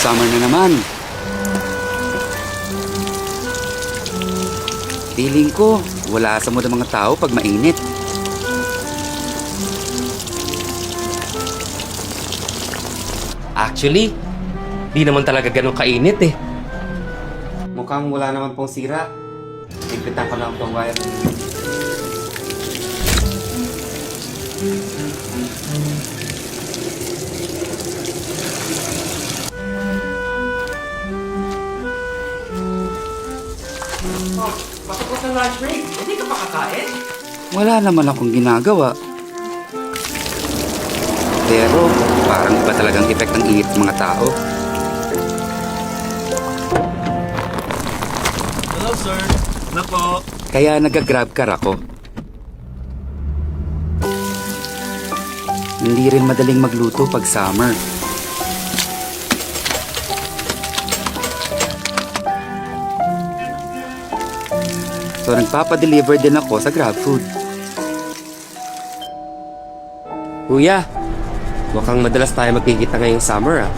summer na naman. Feeling ko, wala sa mood ang mga tao pag mainit. Actually, di naman talaga ganun kainit eh. Mukhang wala naman pong sira. Tigpitan ko lang itong wire. Oh, patapos ng lunch break. Hindi ka pa kakain? Wala naman akong ginagawa. Pero parang iba talagang effect ng init ng mga tao. Hello, sir. Nako. Kaya nag-grab car ako. Hindi rin madaling magluto pag summer. So nagpapadeliver din ako sa GrabFood. Kuya, mukhang madalas tayo magkikita ngayong summer ah.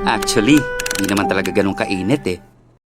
Actually, hindi naman talaga ganun kainit eh.